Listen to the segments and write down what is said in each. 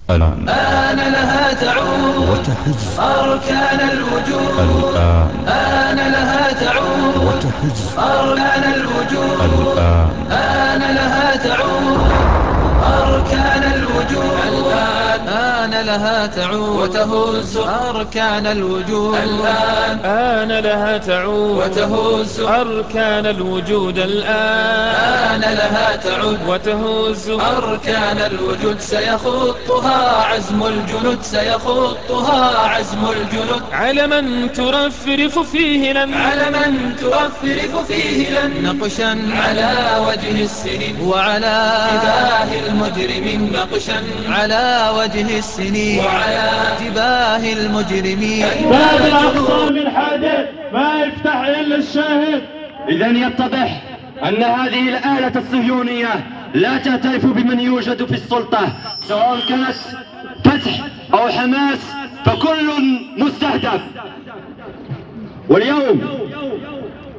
الآن آن لها تعود وتهز أركان الوجود. الآن آن لها تعود وتهز أركان الوجود. الآن آن لها تعود أركان الوجود. الآن آن لها تعود وتهز أركان الوجود. الآن آن لها تعود وتهز أركان الوجود. الآن آن لها تعود وتهز أركان الوجود. سيخطها عزم الجنود. سيخطها عزم الجنود. علما ترفرف فيه لن علما ترفرف فيه لن نقشا على وجه السنين وعلى جباه المجرمين. نقشا على وجه السنين وعلى جباه المجرمين. باب الأقصى من حديد ما يفتح إلا الشاهد. إذا يتضح أن هذه الآلة الصهيونية لا تعترف بمن يوجد في السلطة، سواء كانت فتح أو حماس فكل مستهدف.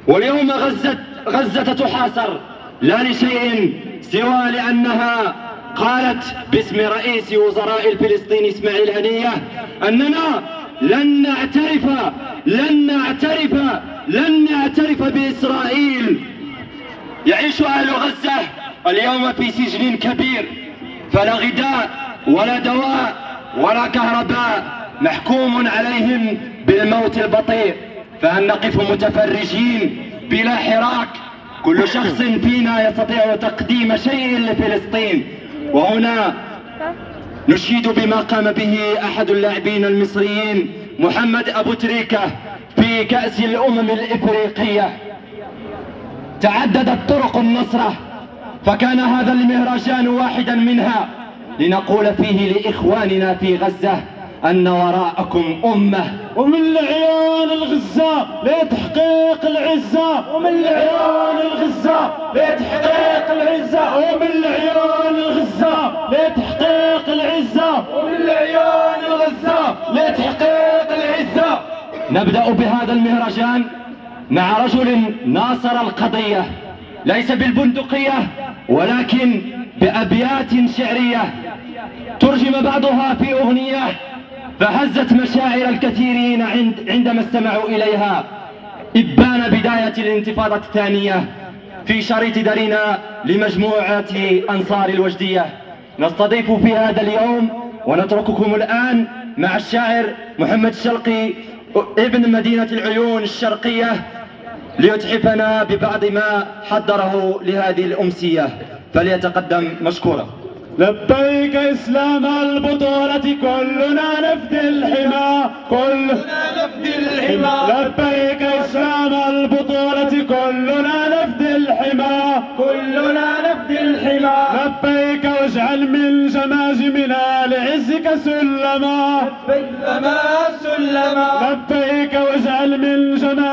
واليوم غزة تحاصر لا لشيء سوى لأنها قالت باسم رئيس وزراء الفلسطين إسماعيل هنية أننا لن نعترف بإسرائيل. يعيش أهل غزة اليوم في سجن كبير، فلا غذاء ولا دواء ولا كهرباء، محكوم عليهم بالموت البطيء. فهل نقف متفرجين بلا حراك؟ كل شخص فينا يستطيع تقديم شيء لفلسطين. وهنا نشيد بما قام به أحد اللاعبين المصريين محمد أبو تريكة في كأس الأمم الإفريقية. تعددت طرق النصرة، فكان هذا المهرجان واحدا منها، لنقول فيه لإخواننا في غزة أن وراءكم أمة. ومن لعيون الغزة لتحقيق العزة، ومن لعيون الغزة لتحقيق العزة، ومن لعيون الغزة لتحقيق العزة، ومن لعيون الغزة لتحقيق العزة. نبدأ بهذا المهرجان مع رجل ناصر القضية، ليس بالبندقية ولكن بأبيات شعرية ترجم بعضها في أغنية فهزت مشاعر الكثيرين عندما استمعوا إليها. إبان بداية الانتفاضة الثانية في شريط درينا لمجموعة أنصار الوجدية. نستضيف في هذا اليوم ونترككم الآن مع الشاعر محمد الشلقي ابن مدينة العيون الشرقية ليتحفنا ببعض ما حضره لهذه الأمسية، فليتقدم مشكورا. لبيك إسلام البطولة كلنا نفدي الحمى، كلنا نفدي الحمى. لبيك إسلام البطولة كلنا نفدي الحمى، كلنا نفدي الحمى. لبيك واجعل من جماجمنا لعزك سلما، لبيك واجعل من جماجمنا